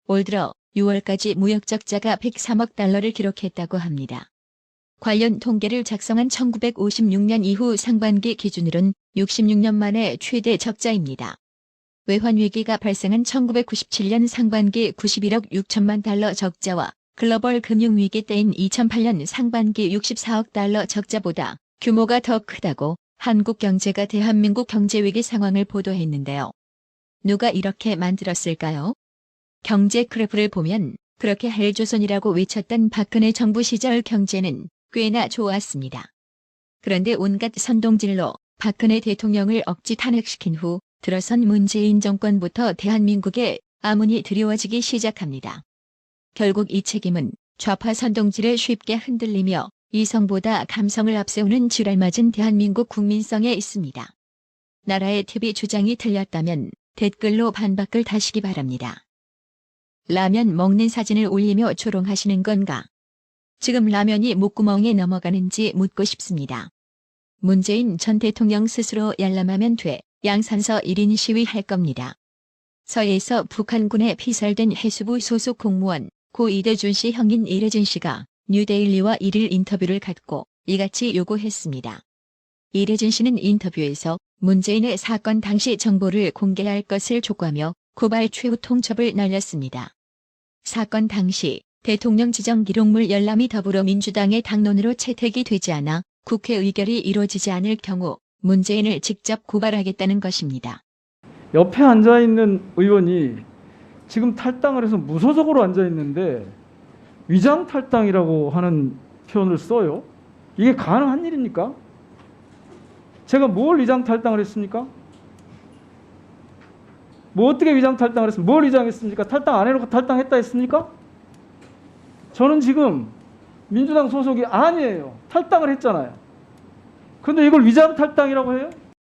올 들어 6월까지 무역 적자가 103억 달러를 기록했다고 합니다. 관련 통계를 작성한 1956년 이후 상반기 기준으론 66년 만에 최대 적자입니다. 외환위기가 발생한 1997년 상반기 91억 6천만 달러 적자와 글로벌 금융위기 때인 2008년 상반기 64억 달러 적자보다 규모가 더 크다고 한국경제가 대한민국 경제위기 상황을 보도했는데요. 누가 이렇게 만들었을까요? 경제 그래프를 보면 그렇게 헬조선이라고 외쳤던 박근혜 정부 시절 경제는 꽤나 좋았습니다. 그런데 온갖 선동질로 박근혜 대통령을 억지 탄핵시킨 후 들어선 문재인 정권부터 대한민국에 암운이 드리워지기 시작합니다. 결국 이 책임은 좌파 선동질에 쉽게 흔들리며 이성보다 감성을 앞세우는 쥐랄맞은 대한민국 국민성에 있습니다. 나라의 TV 주장이 틀렸다면 댓글로 반박을 다시기 바랍니다. 라면 먹는 사진을 올리며 조롱하시는 건가? 지금 라면이 목구멍에 넘어가는지 묻고 싶습니다. 문재인 전 대통령 스스로 열람하면 돼 양산서 1인 시위할 겁니다. 서해에서 북한군에 피살된 해수부 소속 공무원 고 이대준 씨 형인 이래준 씨가 뉴데일리와 1일 인터뷰를 갖고 이같이 요구했습니다. 이래준 씨는 인터뷰에서 문재인의 사건 당시 정보를 공개할 것을 촉구하며 고발 최후 통첩을 날렸습니다. 사건 당시 대통령 지정 기록물 열람이 더불어민주당의 당론으로 채택이 되지 않아 국회 의결이 이루어지지 않을 경우 문재인을 직접 고발하겠다는 것입니다. 옆에 앉아있는 의원이 지금 탈당을 해서 무소속으로 앉아있는데 위장 탈당이라고 하는 표현을 써요. 이게 가능한 일입니까? 제가 뭘 위장 탈당을 했습니까? 뭐 어떻게 위장 탈당을 했습니까? 뭘 위장했습니까? 탈당 안 해놓고 탈당했다 했습니까? 저는 지금 민주당 소속이 아니에요. 탈당을 했잖아요. 근데 이걸 위장 탈당이라고 해요?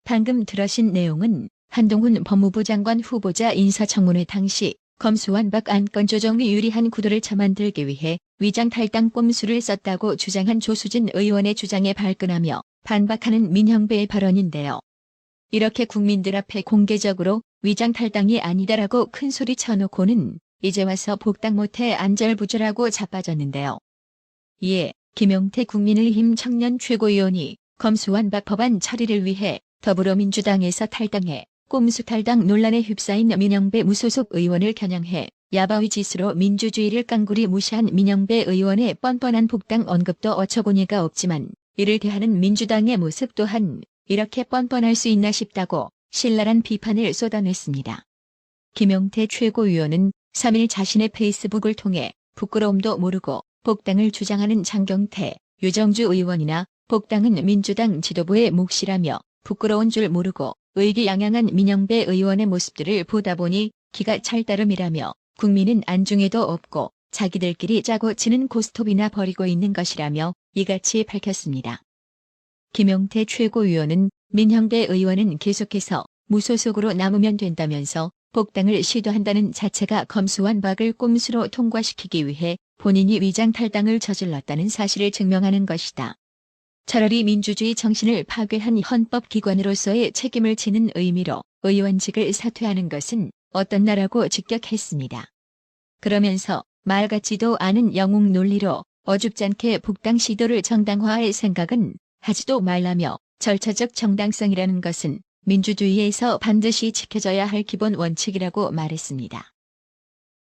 방금 들으신 내용은 한동훈 법무부 장관 후보자 인사청문회 당시 검수완 박 안건 조정이 유리한 구도를 처만들기 위해 위장 탈당 꼼수를 썼다고 주장한 조수진 의원의 주장에 발끈하며 반박하는 민형배의 발언인데요. 이렇게 국민들 앞에 공개적으로 위장 탈당이 아니다라고 큰 소리 쳐놓고는 이제 와서 복당 못해 안절부절하고 자빠졌는데요. 이에 김용태 국민의힘 청년 최고위원이 검수완 박 법안 처리를 위해 더불어민주당에서 탈당해 꼼수 탈당 논란에 휩싸인 민영배 무소속 의원을 겨냥해 야바위 짓으로 민주주의를 깡그리 무시한 민영배 의원의 뻔뻔한 복당 언급도 어처구니가 없지만 이를 대하는 민주당의 모습 또한 이렇게 뻔뻔할 수 있나 싶다고 신랄한 비판을 쏟아냈습니다. 김용태 최고위원은 3일 자신의 페이스북을 통해 부끄러움도 모르고 복당을 주장하는 장경태, 유정주 의원이나 복당은 민주당 지도부의 몫이라며 부끄러운 줄 모르고 의기양양한 민영배 의원의 모습들을 보다 보니 기가 찰 따름이라며 국민은 안중에도 없고 자기들끼리 짜고 치는 고스톱이나 벌이고 있는 것이라며 이같이 밝혔습니다. 김용태 최고위원은 민형배 의원은 계속해서 무소속으로 남으면 된다면서 복당을 시도한다는 자체가 검수완 박을 꼼수로 통과시키기 위해 본인이 위장 탈당을 저질렀다는 사실을 증명하는 것이다. 차라리 민주주의 정신을 파괴한 헌법기관으로서의 책임을 지는 의미로 의원직을 사퇴하는 것은 어떻나라고 직격했습니다. 그러면서 말 같지도 않은 영웅 논리로 어줍잖게 복당 시도를 정당화할 생각은 하지도 말라며 절차적 정당성이라는 것은 민주주의에서 반드시 지켜져야 할 기본 원칙이라고 말했습니다.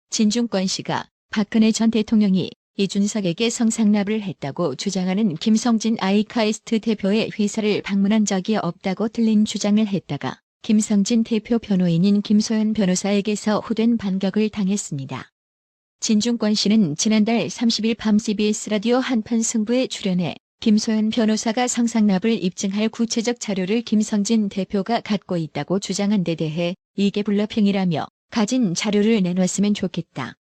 진중권 씨가 박근혜 전 대통령이 이준석에게 성상납을 했다고 주장하는 김성진 아이카이스트 대표의 회사를 방문한 적이 없다고 틀린 주장을 했다가 김성진 대표 변호인인 김소연 변호사에게서 호된 반격을 당했습니다. 진중권 씨는 지난달 30일 밤 CBS 라디오 한판 승부에 출연해 김소연 변호사가 성상납을 입증할 구체적 자료를 김성진 대표가 갖고 있다고 주장한 데 대해 이게 블러핑이라며 가진 자료를 내놨으면 좋겠다.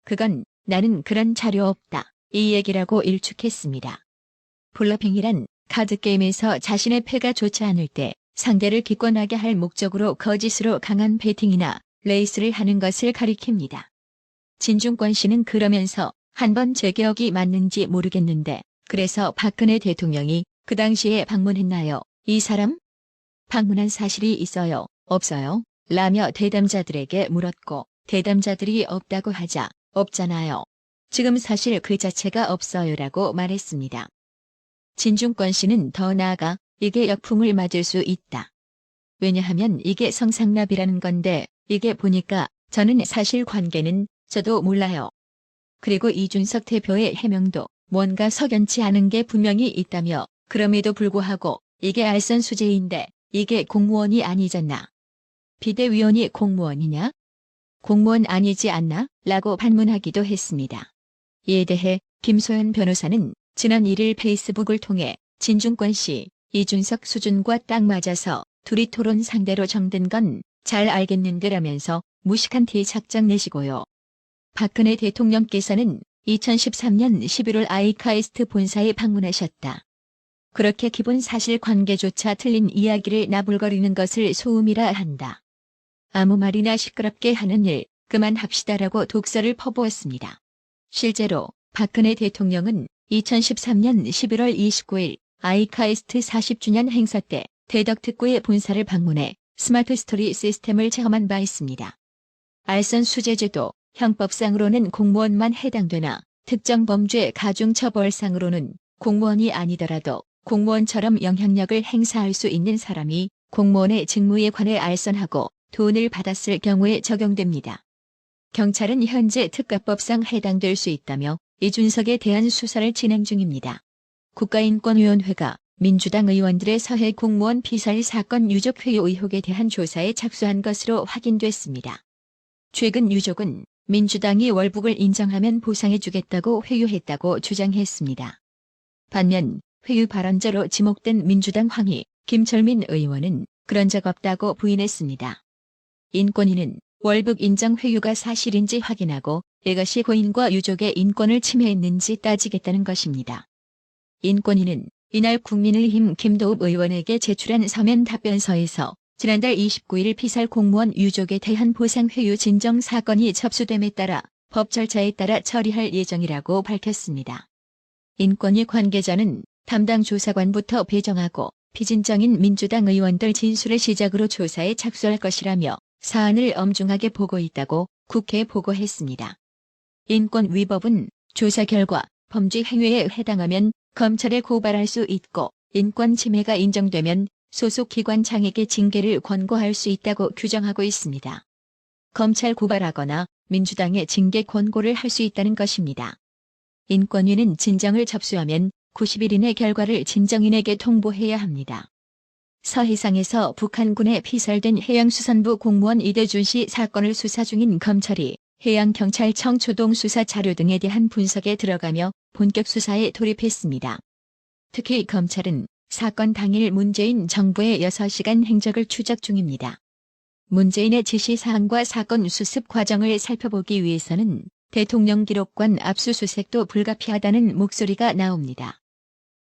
그건 나는 그런 자료 없다. 이 얘기라고 일축했습니다. 블러핑이란 카드게임에서 자신의 패가 좋지 않을 때 상대를 기권하게 할 목적으로 거짓으로 강한 베팅이나 레이스를 하는 것을 가리킵니다. 진중권 씨는 그러면서 한번 제 기억이 맞는지 모르겠는데 그래서 박근혜 대통령이 그 당시에 방문했나요? 이 사람? 방문한 사실이 있어요, 없어요? 라며 대담자들에게 물었고 대담자들이 없다고 하자 없잖아요. 지금 사실 그 자체가 없어요라고 말했습니다. 진중권 씨는 더 나아가 이게 역풍을 맞을 수 있다. 왜냐하면 이게 성상납이라는 건데 이게 보니까 저는 사실관계는 저도 몰라요. 그리고 이준석 대표의 해명도 뭔가 석연치 않은 게 분명히 있다며 그럼에도 불구하고 이게 알선 수재인데 이게 공무원이 아니잖아. 비대위원이 공무원이냐? 공무원 아니지 않나? 라고 반문하기도 했습니다. 이에 대해 김소연 변호사는 지난 1일 페이스북을 통해 진중권 씨, 이준석 수준과 딱 맞아서 둘이 토론 상대로 정든 건 잘 알겠는데라면서 무식한 티 작작 내시고요. 박근혜 대통령께서는 2013년 11월 아이카이스트 본사에 방문하셨다. 그렇게 기본 사실관계조차 틀린 이야기를 나불거리는 것을 소음이라 한다. 아무 말이나 시끄럽게 하는 일 그만합시다라고 독서를 퍼부었습니다. 실제로 박근혜 대통령은 2013년 11월 29일 아이카이스트 40주년 행사 때 대덕특구의 본사를 방문해 스마트 스토리 시스템을 체험한 바 있습니다. 알선 수재죄도 형법상으로는 공무원만 해당되나 특정 범죄 가중처벌상으로는 공무원이 아니더라도 공무원처럼 영향력을 행사할 수 있는 사람이 공무원의 직무에 관해 알선하고 돈을 받았을 경우에 적용됩니다. 경찰은 현재 특가법상 해당될 수 있다며 이준석에 대한 수사를 진행 중입니다. 국가인권위원회가 민주당 의원들의 서해 공무원 피살 사건 유족 회유 의혹에 대한 조사에 착수한 것으로 확인됐습니다. 최근 유족은 민주당이 월북을 인정하면 보상해주겠다고 회유했다고 주장했습니다. 반면 회유 발언자로 지목된 민주당 황희, 김철민 의원은 그런 적 없다고 부인했습니다. 인권위는 월북 인정 회유가 사실인지 확인하고 이것이 고인과 유족의 인권을 침해했는지 따지겠다는 것입니다. 인권위는 이날 국민의힘 김도읍 의원에게 제출한 서면 답변서에서 지난달 29일 피살 공무원 유족에 대한 보상 회유 진정 사건이 접수됨에 따라 법 절차에 따라 처리할 예정이라고 밝혔습니다. 인권위 관계자는 담당 조사관부터 배정하고 피진정인 민주당 의원들 진술을 시작으로 조사에 착수할 것이라며 사안을 엄중하게 보고 있다고 국회에 보고했습니다. 인권위법은 조사 결과 범죄 행위에 해당하면 검찰에 고발할 수 있고 인권 침해가 인정되면 소속 기관장에게 징계를 권고할 수 있다고 규정하고 있습니다. 검찰 고발하거나 민주당에 징계 권고를 할 수 있다는 것입니다. 인권위는 진정을 접수하면 90일 이내 결과를 진정인에게 통보해야 합니다. 서해상에서 북한군에 피살된 해양수산부 공무원 이대준 씨 사건을 수사 중인 검찰이 해양경찰청 초동수사 자료 등에 대한 분석에 들어가며 본격 수사에 돌입했습니다. 특히 검찰은 사건 당일 문재인 정부의 6시간 행적을 추적 중입니다. 문재인의 지시사항과 사건 수습 과정을 살펴보기 위해서는 대통령 기록관 압수수색도 불가피하다는 목소리가 나옵니다.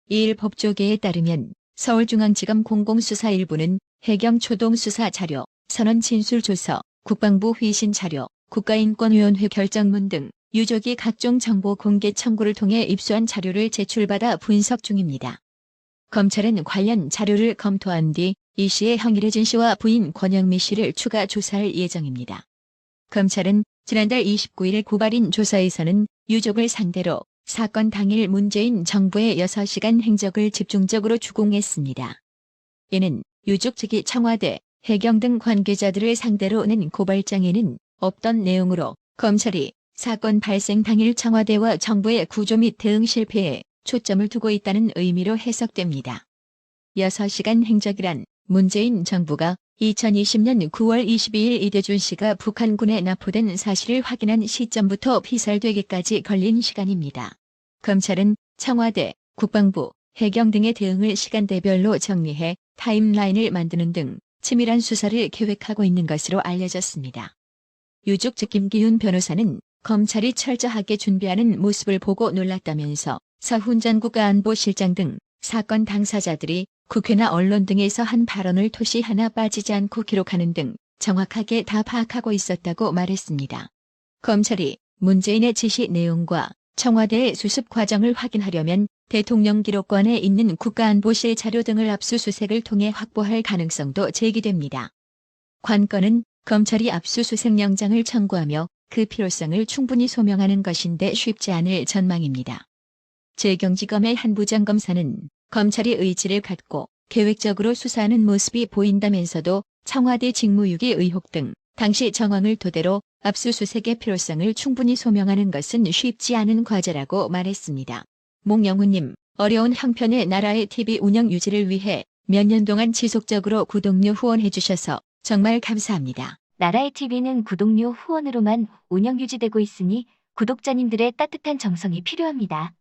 이일 법조계에 따르면 서울중앙지검 공공수사 1부는 해경 초동수사 자료, 선원 진술조서, 국방부 회신 자료, 국가인권위원회 결정문 등 유족이 각종 정보 공개 청구를 통해 입수한 자료를 제출받아 분석 중입니다. 검찰은 관련 자료를 검토한 뒤 이 씨의 형일혜진 씨와 부인 권영미 씨를 추가 조사할 예정입니다. 검찰은 지난달 29일 고발인 조사에서는 유족을 상대로 사건 당일 문재인 정부의 6시간 행적을 집중적으로 추궁했습니다. 이는 유족 측이 청와대, 해경 등 관계자들을 상대로 낸 고발장에는 없던 내용으로 검찰이 사건 발생 당일 청와대와 정부의 구조 및 대응 실패에 초점을 두고 있다는 의미로 해석됩니다. 6시간 행적이란 문재인 정부가 2020년 9월 22일 이대준 씨가 북한군에 납포된 사실을 확인한 시점부터 피살되기까지 걸린 시간입니다. 검찰은 청와대, 국방부, 해경 등의 대응을 시간대별로 정리해 타임라인을 만드는 등 치밀한 수사를 계획하고 있는 것으로 알려졌습니다. 유족 측 김기훈 변호사는 검찰이 철저하게 준비하는 모습을 보고 놀랐다면서 서훈 전 국가안보실장 등 사건 당사자들이 국회나 언론 등에서 한 발언을 토시 하나 빠지지 않고 기록하는 등 정확하게 다 파악하고 있었다고 말했습니다. 검찰이 문재인의 지시 내용과 청와대의 수습 과정을 확인하려면 대통령 기록관에 있는 국가안보실 자료 등을 압수수색을 통해 확보할 가능성도 제기됩니다. 관건은 검찰이 압수수색 영장을 청구하며 그 필요성을 충분히 소명하는 것인데 쉽지 않을 전망입니다. 재경지검의 한 부장검사는 검찰이 의지를 갖고 계획적으로 수사하는 모습이 보인다면서도 청와대 직무유기 의혹 등 당시 정황을 토대로 압수수색의 필요성을 충분히 소명하는 것은 쉽지 않은 과제라고 말했습니다. 몽영훈님, 어려운 형편의 나라의 TV 운영 유지를 위해 몇 년 동안 지속적으로 구독료 후원해 주셔서 정말 감사합니다. 나라의 TV는 구독료 후원으로만 운영 유지되고 있으니 구독자님들의 따뜻한 정성이 필요합니다.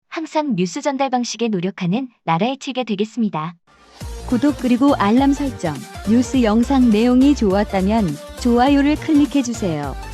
항상 뉴스 전달 방식에 노력하는 나라의 TV가 되겠습니다. 구독 그리고 알람 설정, 뉴스 영상 내용이 좋았다면 좋아요를 클릭해주세요.